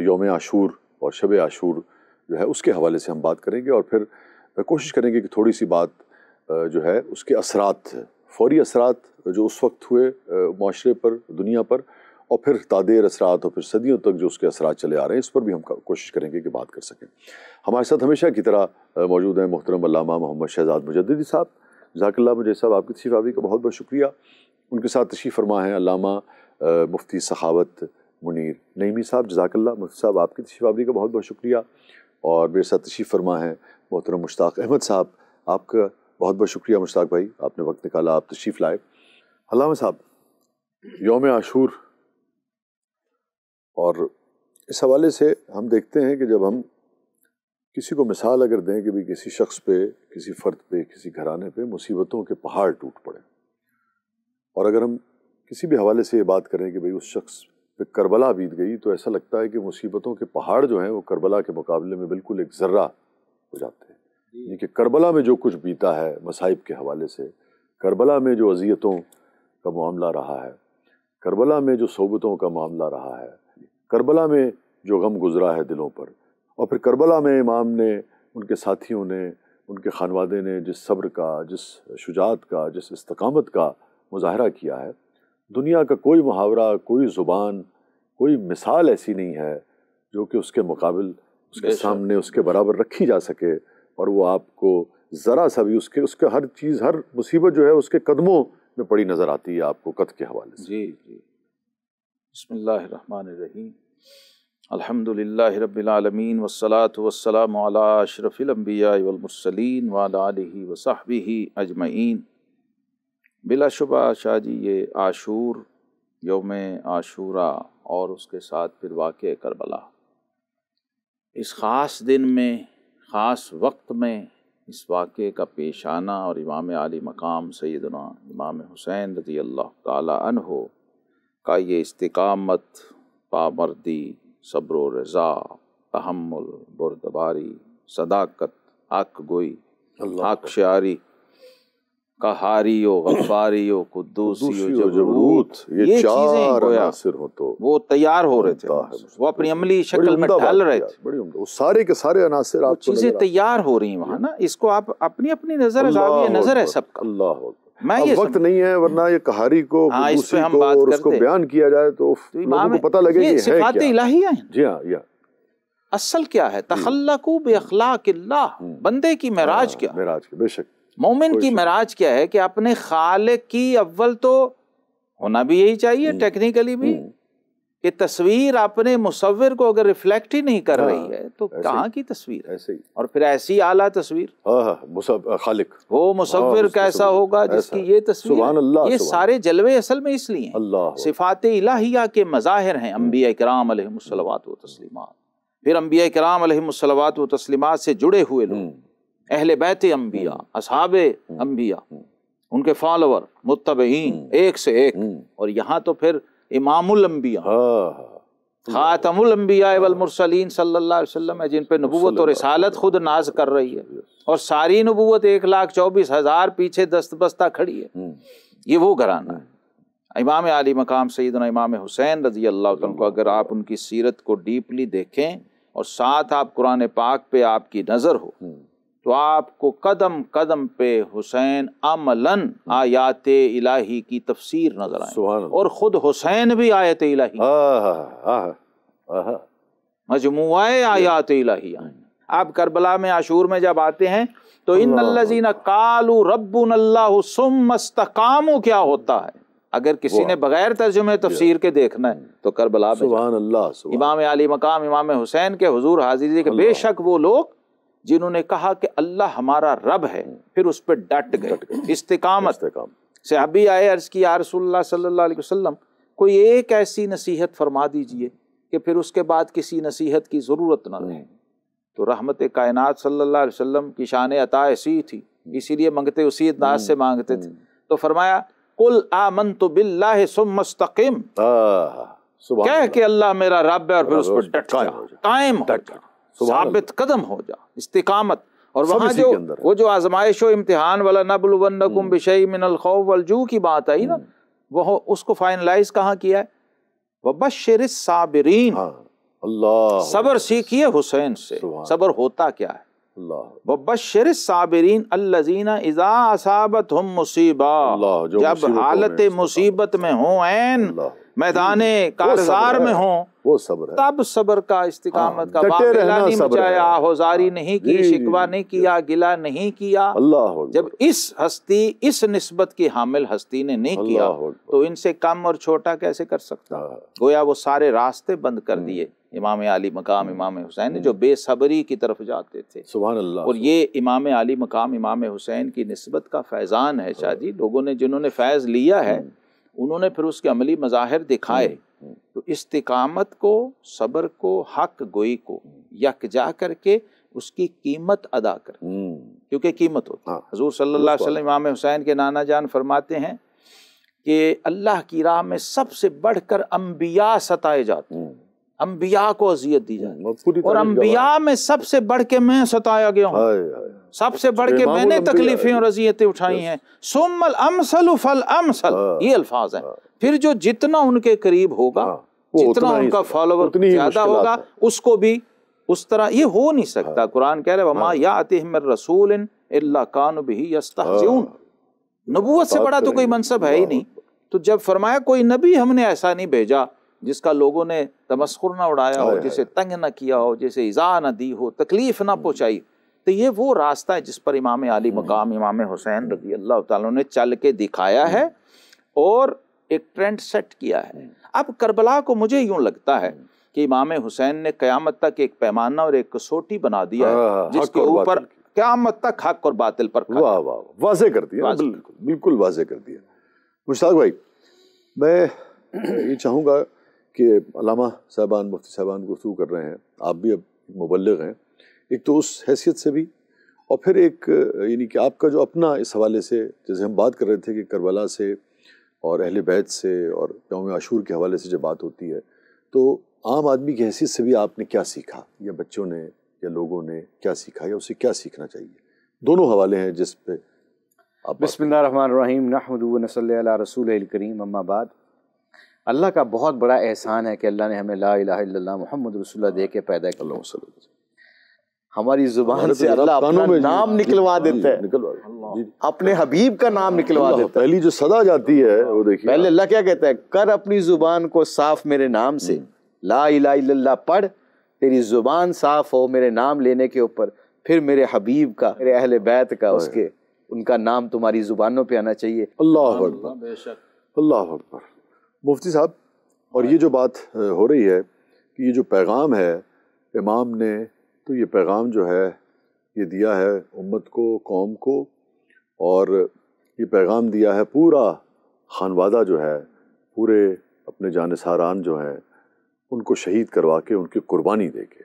یوم عاشور اور شب عاشور جو ہے اس کے حوالے سے ہم بات کریں گے، اور پھر کوشش کریں گے کہ تھوڑی سی بات جو ہے اس کے اثرات، فوری اثرات جو اس وقت ہوئے معاشرے پر، دنیا پر، اور پھر تادیر اثرات اور پھر صدیوں تک جو اس کے اثرات چلے آ رہے ہیں، اس پر بھی ہم کوشش کریں گے کہ بات کر سکیں۔ ہمارے ساتھ ہمیشہ کی طرح موجود ہیں محترم علامہ محمد شہزاد مجددی صاحب، جزاک اللہ مجددی صاحب، آپ کی تشریف آوری کا بہت بہت شکریہ۔ ان کے ساتھ تشریف فرما ہیں علامہ مفتی سخاوت منیر نعیمی صاحب، جزاک اللہ مفتی صاحب، آپ کی تشریف آوری کا بہت بہت شکریہ۔ اور میرے ساتھ تشریف فرما ہیں محترم مشتاق احمد صاحب، آپ کا بہت بہت شکریہ مشتاق بھائی، آپ نے وقت نکالا، آپ تشریف لائے۔ علامہ صاحب، یوم عاشور، اور اس حوالے سے ہم دیکھتے ہیں کہ جب ہم کسی کو مثال اگر دیں کہ بھی کسی شخص پہ، کسی فرد پہ، کسی گھرانے پہ مصیبتوں کے پہاڑ ٹوٹ پڑے، اور اگر ہم کسی بھی حوالے سے یہ بات کریں کہ بھئی اس شخص پہ کربلا بیت گئی، تو ایسا لگتا ہے کہ مصیبتوں کے پہاڑ جو ہیں وہ کربلا کے مقابلے میں بالکل ایک ذرہ ہو جاتے ہیں۔ یعنی کہ کربلا میں جو کچھ بیتا ہے مصائب کے حوالے سے، کربلا میں جو اذیتوں کا معاملہ رہا ہے، کربلا میں جو صحبتوں کا معاملہ رہا ہے، کربلا میں جو غم گزرا ہے دلوں پر، اور پھر کربلا میں امام نے، ان کے ساتھیوں نے، ان کے خانوادے نے جس صبر کا، جس شجاعت کا، جس استقامت کا مظاہرہ کیا ہے، دنیا کا کوئی محاورہ، کوئی زبان، کوئی مثال ایسی نہیں ہے جو کہ اس کے مقابل، اس کے سامنے، اس کے برابر رکھی جا سکے، اور وہ آپ کو ذرا سا بھی اس کے ہر چیز، ہر مصیبت جو ہے اس کے قدموں میں پڑی نظر آتی ہے آپ کو قط کے حوالے سے۔ جی جی، بسم اللہ الرحمن الرحیم، الحمدللہ رب العالمین، والصلاة والسلام علی اشرف الانبیاء والمرسلین وعلی آلہ وصحبہ اجمعین۔ بلا شبہ شاہ جی، یہ عاشور، یوم عاشوراء، اور اس کے ساتھ پھر واقعہ کربلا، اس خاص دن میں، خاص وقت میں اس واقعے کا پیش آنا، اور امام عالی مقام سیدنا امام حسین رضی اللہ تعالی عنہ کا یہ استقامت، پامردی، صبر و رضا، تحمل، بردباری، صداقت، حق گوئی، حق شعاری، قہاری و غفاری و قدوسی و جبروت، یہ چیزیں گویا وہ تیار ہو رہے تھے، وہ اپنی عملی شکل میں ڈھال رہے تھے، وہ سارے کے سارے عناصر آپ کو چیزیں تیار ہو رہی ہیں وہاں نا۔ اس کو آپ اپنی اپنی نظر، زاویہ نظر ہے سب کا۔ اللہ وقت نہیں ہے، ورنہ یہ قہاری کو، قدوسی کو، اور اس کو بیان کیا جائے تو لوگوں کو پتہ لگے کہ یہ صفات الہیہ ہیں۔ جی ہاں، اصل کیا ہے؟ تخلقوا باخلاق اللہ، بندے کی معراج کیا؟ معراج کی، بے شک مومن کی معراج کیا ہے کہ اپنے خالق کی اول تو ہونا بھی یہی چاہیے ٹیکنیکلی بھی، کہ تصویر اپنے مصور کو اگر ریفلیکٹ ہی نہیں کر رہی ہے تو کہاں کی تصویر ہے؟ ایسے ہی، اور پھر ایسی اعلیٰ تصویر، خالق وہ مصور کیسا ہوگا جس کی یہ تصویر، سبحان اللہ، یہ سارے جلوے اصل میں اس لیے ہیں، صفات الہیہ کے مظاہر ہیں انبیاء کرام علیہم الصلوات و تسلیمات۔ پھر انبیاء کرام علیہم الصلوات و تسلیمات سے جڑے ہوئے لوگ، اہل بیت انبیاء، اصحاب انبیاء، ان کے فالوور، متبعین، ایک سے ایک، اور یہاں تو پھر امام الانبیاء، خاتم الانبیاء والمرسلین صلی اللہ علیہ وسلم ہے، جن پہ نبوت اور رسالت خود ناز کر رہی ہے، اور ساری نبوت 1,24,000 پیچھے دست بستہ کھڑی ہے۔ یہ وہ گھرانہ ہے۔ امام عالی مقام سیدنا امام حسین رضی اللہ عنہ کو اگر آپ ان کی سیرت کو ڈیپلی دیکھیں، اور ساتھ آپ قرآن پاک پہ آپ کی نظر ہو، تو آپ کو قدم قدم پہ حسین عملاً آیات الہی کی تفسیر نظر آئے، اور خود حسین بھی آیت الہی، مجموعہ آیات الہی آئیں۔ آپ کربلا میں، عاشور میں جب آتے ہیں تو ان الذین قالوا ربنا اللہ ثم استقاموا کیا ہوتا ہے؟ اگر کسی نے بغیر ترجمے تفسیر کے دیکھنا ہے تو کربلا میں سبحان اللہ، امام علی مقام امام حسین کے حضور حاضر تھے کہ بے شک وہ لوگ جنہوں نے کہا کہ اللہ ہمارا رب ہے، پھر اس پہ ڈٹ گئے، استقامت۔ صحابی آئے، عرض کی یا رسول اللہ صلی اللہ علیہ وسلم، کوئی ایک ایسی نصیحت فرما دیجئے کہ پھر اس کے بعد کسی نصیحت کی ضرورت نہ رہے۔ تو رحمت کائنات صلی اللہ علیہ وسلم کی شان عطا ایسی تھی، اسی لیے منگتے اسی انداز سے مانگتے تھے، تو فرمایا قل آمنت باللہ ثم استقم، کہہ کہ اللہ میرا رب ہے، اور پھر اس پر ڈٹ جا، قائم ہو جا، ثابت قدم ہو جا، استقامت۔ اور وہاں وہ جو آزمائش و امتحان وَلَنَبْلُوَنَّكُمْ بِشَيْءٍ مِّنَ الْخَوْفِ وَالْجُوعِ کی بات آئی نا، وہ اس کو فائنلائز کہاں کیا ہے؟ وَبَشِّرِ الصَّابِرِينَ، اللہ صبر سیکھیے حسین سے. صبر ہوتا کیا ہے؟ وَبَشِّرِ الصَّابِرِينَ الَّذِينَ اِذَا أَصَابَتْهُم مُصِیبَةٌ، جب حالت مصیبت میں ہوں، عین میدان کارزار میں ہوں، وہ صبر ہے، تب صبر کا، استقامت کا. باقلا نہیں مچایا، آہوزاری نہیں کی، شکوہ نہیں کیا، گلہ نہیں کیا. جب اس ہستی، اس نسبت کی حامل ہستی نے نہیں کیا تو ان سے کم اور چھوٹا کیسے کر سکتا؟ گویا وہ سارے راستے بند کر دیے امام عالی مقام امام حسین نے، جو بے صبری کی طرف جاتے تھے. سبحان اللہ. اور یہ امام عالی مقام امام حسین کی نسبت کا فیضان ہے شاہ جی. لوگوں نے، جنہوں نے فیض لیا ہے، انہوں نے پھر اس کے عملی مظاہر دکھائے. تو استقامت کو، صبر کو، حق گوئی کو یکجا کر کے اس کی قیمت ادا کر، کیونکہ قیمت ہوتی ہے. حضور صلی اللہ علیہ وسلم امام حسین کے نانا جان فرماتے ہیں کہ اللہ کی راہ میں سب سے بڑھ کر انبیاء ستائے جاتے ہیں، انبیاء کو اذیت دی جاتی، اور انبیاء میں سب سے بڑھ کے میں ستایا گیا ہوں، سب سے بڑھ کے میں نے تکلیفیں اور اذیتیں اٹھائی ہیں. ثم الامثل فالامثل، یہ الفاظ ہیں. پھر جو جتنا ان کے قریب ہوگا، جتنا ان کا فالوور زیادہ ہوگا، اس کو بھی اس طرح. یہ ہو نہیں سکتا. قرآن کہہ رہے وما یاتہم من رسول الا کانوا بہ یستہزئون. نبوت سے بڑا تو کوئی منصب ہے ہی نہیں. تو جب فرمایا کوئی نبی ہم نے ایسا نہیں بھیجا جس کا لوگوں نے تمسخر نہ اڑایا ہو، جسے تنگ نہ کیا ہو، جسے ایذا نہ دی ہو، تکلیف نہ پہنچائی. تو یہ وہ راستہ ہے جس پر امام عالی مقام امام حسین رضی اللہ تعالیٰ نے چل کے دکھایا ہے اور ایک ٹرینڈ سیٹ کیا ہے. اب کربلا کو مجھے یوں لگتا ہے کہ امام حسین نے قیامت تک ایک پیمانہ اور ایک کسوٹی بنا دیا ہے جس کے اوپر قیامت تک حق اور باطل پر واضح کر دیا، بالکل واضح کر دیا. مشتاق بھائی، میں یہ چاہوں گا کہ علامہ صاحبان، مفتی صاحبان گفتگو کر رہے ہیں، آپ بھی اب مبلغ ہیں، ایک تو اس حیثیت سے بھی، اور پھر ایک یعنی کہ آپ کا جو اپنا اس حوالے سے، جیسے ہم بات کر رہے تھے کہ کربلا سے اور اہل بیت سے اور یوم عاشور کے حوالے سے جب بات ہوتی ہے تو عام آدمی کی حیثیت سے بھی آپ نے کیا سیکھا، یا بچوں نے یا لوگوں نے کیا سیکھا، یا اسے کیا سیکھنا چاہیے؟ دونوں حوالے ہیں جس پہ آپ. بسم اللہ الرحمن الرحیم، نحمدہ و نصلی علی رسولہ الکریم، اما بعد. اللہ کا بہت بڑا احسان ہے کہ اللہ نے ہمیں لا الہ الا اللہ محمد رسول اللہ دے کے پیدا کیا. ہماری زبان سے اللہ اپنا نام نکلوا دیتا ہے، اپنے حبیب کا نام نکلوا دیتا ہے. پہلی جو صدا جاتی ہے وہ دیکھیے، پہلے اللہ کیا کہتا ہے، کر اپنی زبان کو صاف میرے نام سے، لا الہ الا اللہ پڑھ، تیری زبان صاف ہو میرے نام لینے کے اوپر، پھر میرے حبیب کا، میرے اہل بیت کا، اس کے ان کا نام تمہاری زبانوں پہ آنا چاہیے. اللہ اکبر، بے شک، اللہ اکبر. مفتی صاحب، اور یہ جو بات ہو رہی ہے کہ یہ جو پیغام ہے امام نے، تو یہ پیغام جو ہے یہ دیا ہے امت کو، قوم کو، اور یہ پیغام دیا ہے پورا خانوادہ جو ہے، پورے اپنے جانثاران جو ہیں ان کو شہید کروا کے، ان کی قربانی دے کے.